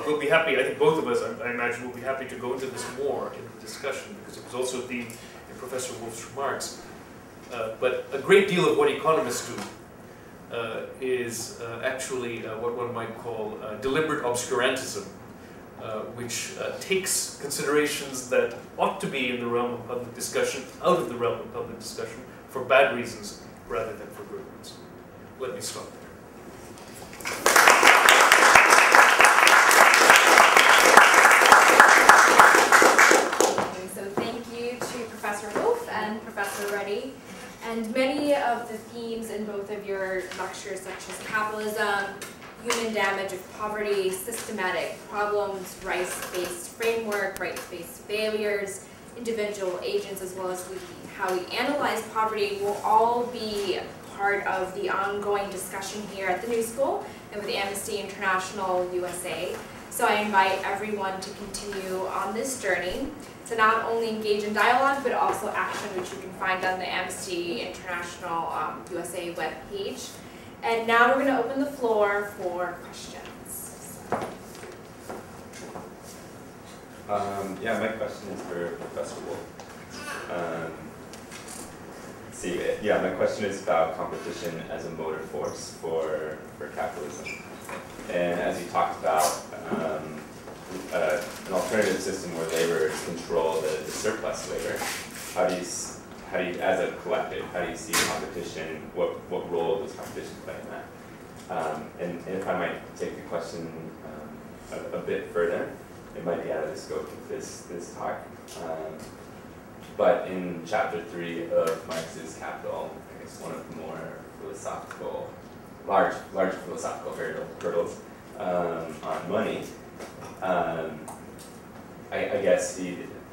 we'll be happy, I think both of us, I imagine, will be happy to go into this more in the discussion, because it was also a theme in Professor Wolff's remarks. But a great deal of what economists do is actually what one might call deliberate obscurantism, which takes considerations that ought to be in the realm of public discussion out of the realm of public discussion for bad reasons rather than for good ones. Let me stop there. So thank you to Professor Wolff and Professor Reddy. And many of the themes in both of your lectures, such as capitalism, human damage of poverty, systematic problems, rights-based framework, rights-based failures, individual agents, as well as how we analyze poverty, will all be part of the ongoing discussion here at the New School and with Amnesty International USA. So I invite everyone to continue on this journey to not only engage in dialogue, but also action, which you can find on the Amnesty International USA webpage. And now we're going to open the floor for questions. Yeah, my question is for Professor Wolff. My question is about competition as a motor force for capitalism. And as you talked about, an alternative system where labor control the surplus labor, how do you, as a collective, how do you see competition? What role does competition play in that? And if I might take the question a bit further, it might be out of the scope of this talk. But in chapter 3 of Marx's Capital, I guess one of the more philosophical, large philosophical hurdles on money, I guess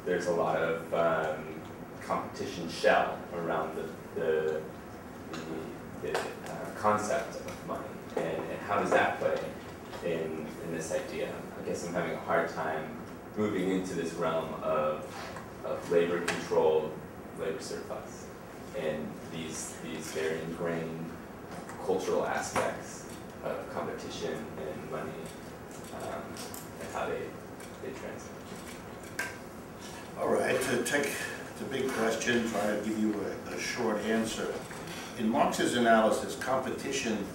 there's a lot of competition shell around the concept of money, and how does that play in this idea? I guess I'm having a hard time moving into this realm of labor control, labor surplus, and these very ingrained cultural aspects of competition and money, and how they translate. All right, to take the big question, try to give you a short answer. In Marx's analysis, competition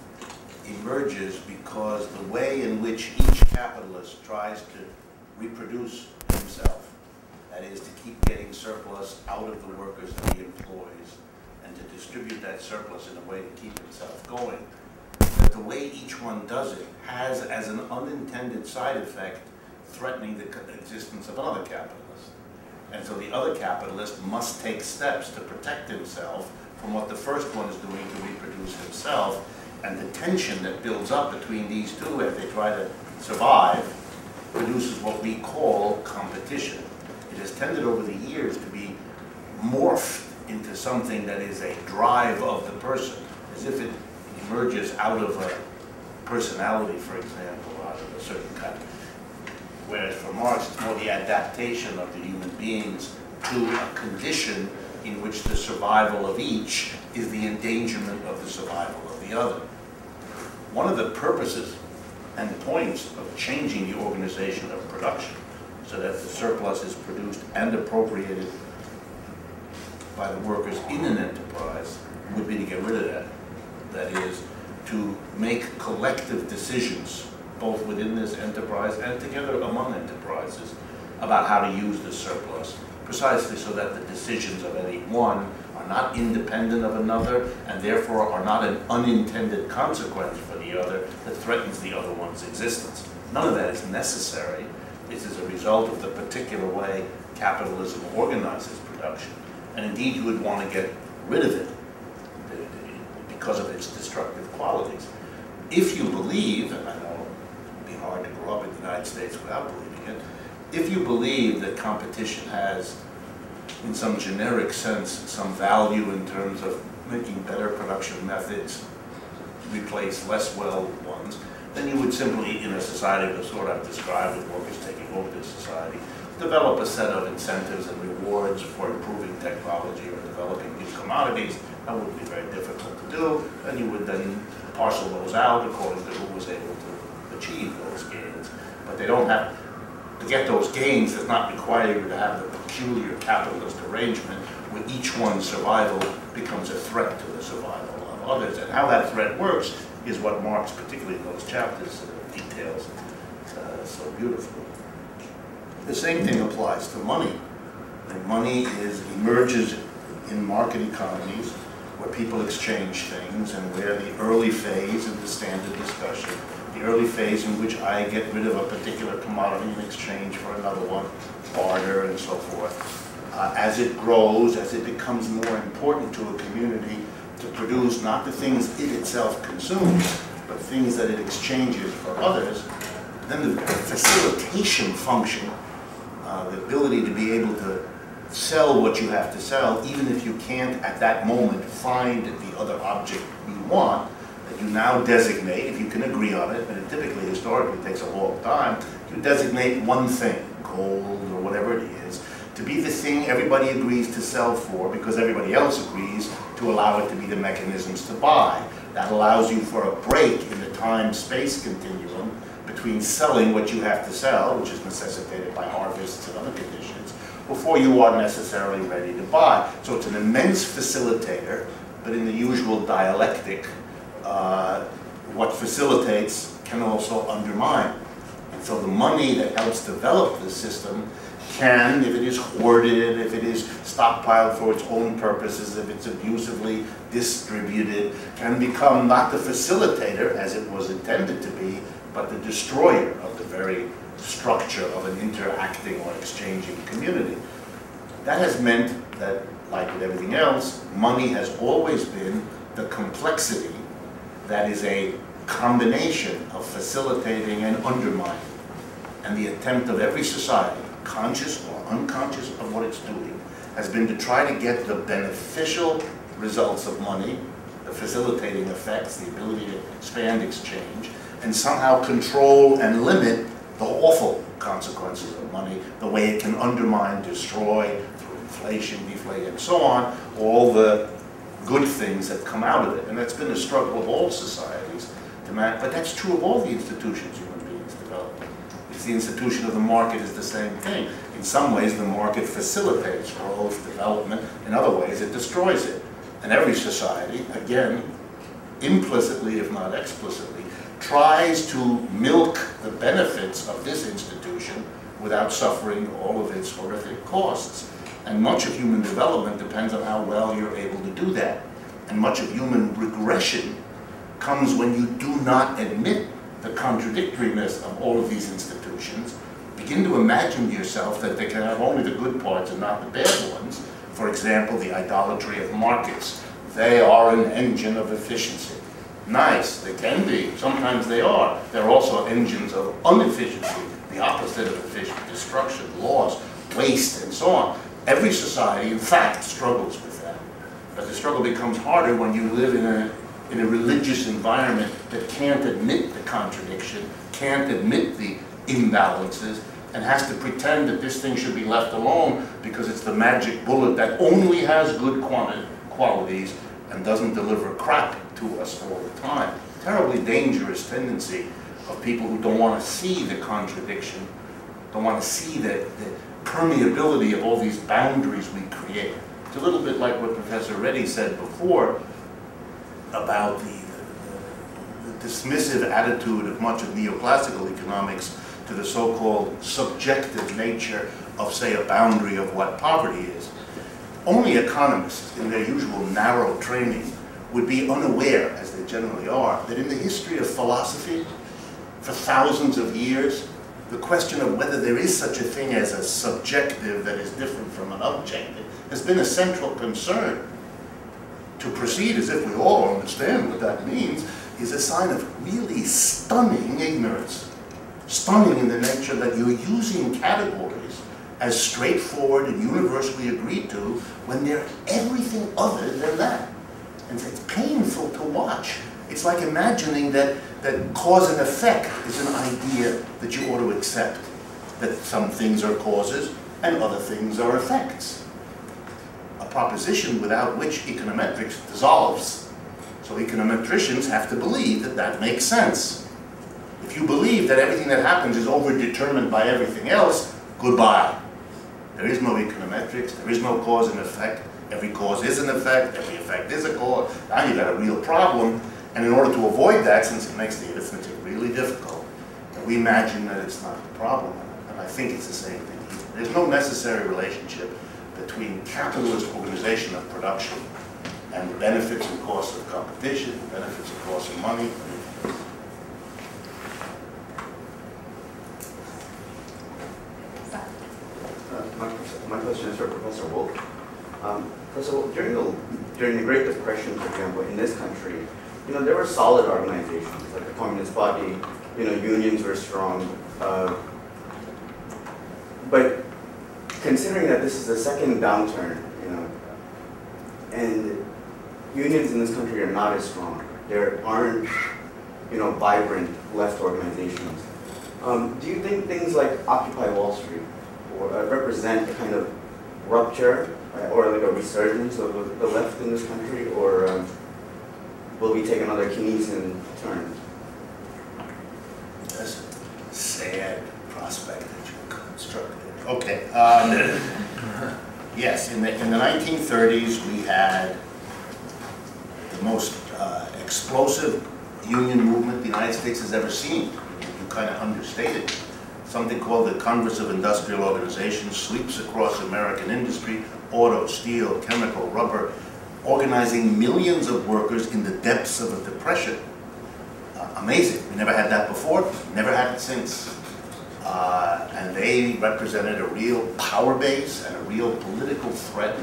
emerges because the way in which each capitalist tries to reproduce himself, that is, to keep getting surplus out of the workers that he employs, and to distribute that surplus in a way to keep himself going, that the way each one does it has as an unintended side effect threatening the existence of another capitalist. And so the other capitalist must take steps to protect himself from what the first one is doing to reproduce himself, and the tension that builds up between these two as they try to survive produces what we call competition. It has tended over the years to be morphed into something that is a drive of the person, as if it emerges out of a personality, for example, out of a certain kind of. Whereas for Marx, it's more the adaptation of the human beings to a condition in which the survival of each is the endangerment of the survival of the other. One of the purposes and points of changing the organization of production so that the surplus is produced and appropriated by the workers in an enterprise would be to get rid of that. That is, to make collective decisions both within this enterprise and together among enterprises about how to use the surplus, precisely so that the decisions of any one are not independent of another and therefore are not an unintended consequence for the other that threatens the other one's existence. None of that is necessary. This is a result of the particular way capitalism organizes production. And indeed, you would want to get rid of it because of its destructive qualities. If you believe, and I know it would be hard to grow up in the United States without believing it, if you believe that competition has, in some generic sense, some value in terms of making better production methods replace less well ones, then you would simply, in a society of the sort I've described, with workers taking over this society, develop a set of incentives and rewards for improving technology or developing new commodities. That wouldn't be very difficult to do, and you would then parcel those out according to who was able to achieve those gains. but they don't have, to get those gains does not require you to have the peculiar capitalist arrangement where each one's survival becomes a threat to the survival of others. And how that threat works is what Marx, particularly in those chapters, details so beautifully. The same thing applies to money. And money emerges in market economies where people exchange things, and where the early phase of the standard discussion, the early phase in which I get rid of a particular commodity in exchange for another one, barter and so forth. As it grows, as it becomes more important to a community to produce not the things it itself consumes, but things that it exchanges for others, then the facilitation function, the ability to be able to sell what you have to sell, even if you can't at that moment find the other object you want, that you now designate, if you can agree on it, and it typically, historically, takes a long time, you designate one thing, gold or whatever it is, to be the thing everybody agrees to sell for because everybody else agrees to allow it to be the mechanisms to buy. That allows you for a break in the time-space continuum between selling what you have to sell, which is necessitated by harvests and other conditions, before you are necessarily ready to buy. So it's an immense facilitator, but in the usual dialectic, what facilitates can also undermine. And so the money that helps develop the system can, if it is hoarded, if it is stockpiled for its own purposes, if it's abusively distributed, can become not the facilitator as it was intended to be, but the destroyer of the very structure of an interacting or exchanging community. That has meant that, like with everything else, money has always been the complexity that is a combination of facilitating and undermining. And the attempt of every society, conscious or unconscious of what it's doing, has been to try to get the beneficial results of money, the facilitating effects, the ability to expand exchange, and somehow control and limit the awful consequences of money, the way it can undermine, destroy, through inflation, deflate, and so on, all the good things that come out of it. And that's been a struggle of all societies to manage, but that's true of all the institutions human beings develop. It's the institution of the market is the same thing. In some ways, the market facilitates growth, development. In other ways, it destroys it. And every society, again, implicitly, if not explicitly, tries to milk the benefits of this institution without suffering all of its horrific costs. And much of human development depends on how well you're able to do that. And much of human regression comes when you do not admit the contradictoriness of all of these institutions. Begin to imagine to yourself that they can have only the good parts and not the bad ones. For example, the idolatry of markets. They are an engine of efficiency. Nice, they can be. Sometimes they are. They're also engines of inefficiency, the opposite of efficient, destruction, loss, waste, and so on. Every society, in fact, struggles with that. But the struggle becomes harder when you live in a religious environment that can't admit the contradiction, can't admit the imbalances, and has to pretend that this thing should be left alone because it's the magic bullet that only has good qualities and doesn't deliver crap to us all the time. Terribly dangerous tendency of people who don't want to see the contradiction, don't want to see the permeability of all these boundaries we create. It's a little bit like what Professor Reddy said before about the dismissive attitude of much of neoclassical economics to the so-called subjective nature of, say, a boundary of what poverty is. Only economists, in their usual narrow training, would be unaware, as they generally are, that in the history of philosophy, for thousands of years, the question of whether there is such a thing as a subjective that is different from an objective has been a central concern. To proceed as if we all understand what that means is a sign of really stunning ignorance. Stunning in the nature that you're using categories as straightforward and universally agreed to when they're everything other than that. And it's painful to watch. It's like imagining that cause and effect is an idea that you ought to accept. That some things are causes and other things are effects. A proposition without which econometrics dissolves. So econometricians have to believe that that makes sense. If you believe that everything that happens is overdetermined by everything else, goodbye. There is no econometrics, there is no cause and effect. Every cause is an effect, every effect is a cause. Now you've got a real problem, and in order to avoid that, since it makes the arithmetic really difficult, we imagine that it's not a problem. And I think it's the same thing here. There's no necessary relationship between capitalist organization of production and the benefits and costs of competition, the benefits and costs of money. My question is for Professor Wolff. Professor Wolff, during the Great Depression, for example, in this country, there were solid organizations, like the Communist Party, unions were strong. But considering that this is the second downturn, and unions in this country are not as strong, there aren't, vibrant left organizations. Do you think things like Occupy Wall Street represent a kind of rupture or like a resurgence of the left in this country, or will we take another Keynesian turn? That's a sad prospect that you constructed. Okay. Yes, in the 1930s we had the most explosive union movement the United States has ever seen. You kind of understated it. Something called the Congress of Industrial Organizations sweeps across American industry, auto, steel, chemical, rubber, organizing millions of workers in the depths of a depression. Amazing. We never had that before, never had it since. And they represented a real power base and a real political threat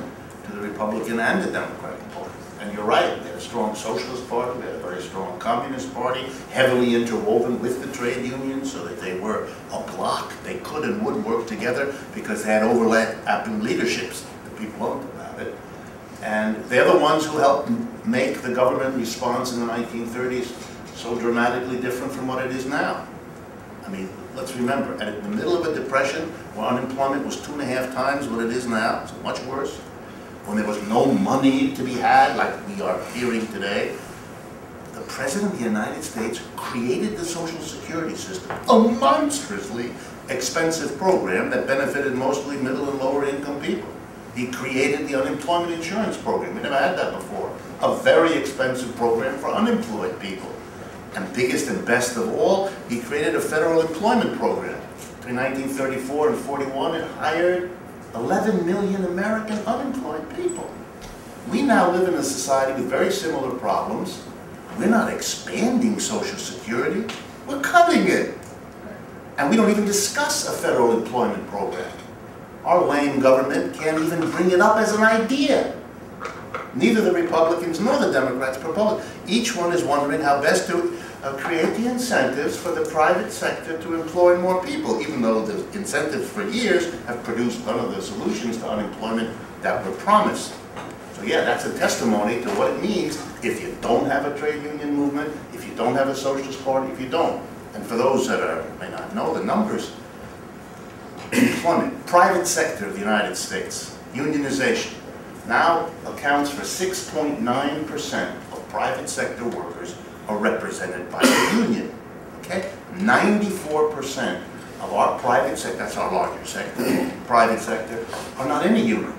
to the Republican and the Democratic Party. And you're right, they had a strong socialist party, they had a very strong communist party, heavily interwoven with the trade unions so that they were a bloc. They could and would work together because they had overlapping leaderships. The people loved about it. And they're the ones who helped make the government response in the 1930s so dramatically different from what it is now. I mean, let's remember, in the middle of a depression where unemployment was 2.5 times what it is now, it's much worse, when there was no money to be had like we are hearing today, the President of the United States created the Social Security system, a monstrously expensive program that benefited mostly middle and lower income people. He created the unemployment insurance program. We never had that before. A very expensive program for unemployed people. And biggest and best of all, he created a federal employment program. Between 1934 and 41, it hired 11 million American unemployed people. We now live in a society with very similar problems. We're not expanding Social Security, we're cutting it. And we don't even discuss a federal employment program. Our lame government can't even bring it up as an idea. Neither the Republicans nor the Democrats propose. Each one is wondering how best to create the incentives for the private sector to employ more people, even though the incentives for years have produced none of the solutions to unemployment that were promised. So yeah, that's a testimony to what it means if you don't have a trade union movement, if you don't have a socialist party, if you don't. And for those that may not know the numbers, employment, private sector of the United States, unionization, now accounts for 6.9% of private sector workers are represented by the union. Okay? 94% of our private sector, that's our larger sector, private sector, are not in a union.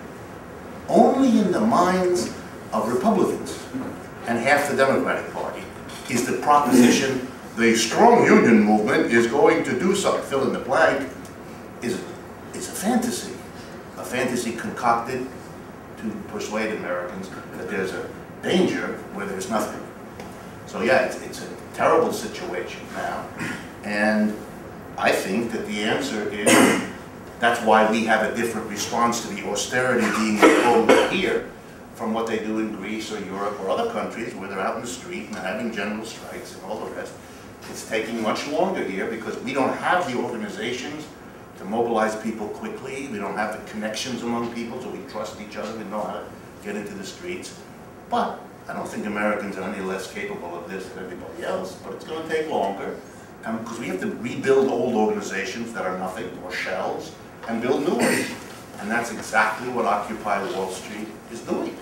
Only in the minds of Republicans and half the Democratic Party is the proposition the strong union movement is going to do something, fill in the blank, is a fantasy concocted to persuade Americans that there's a danger where there's nothing. So yeah, it's a terrible situation now, and I think that the answer is that's why we have a different response to the austerity being imposed here from what they do in Greece or Europe or other countries where they're out in the street and having general strikes and all the rest. It's taking much longer here because we don't have the organizations to mobilize people quickly. We don't have the connections among people so we trust each other. We know how to get into the streets. But I don't think Americans are any less capable of this than anybody else, but it's going to take longer because we have to rebuild old organizations that are nothing or shells and build new ones. And that's exactly what Occupy Wall Street is doing.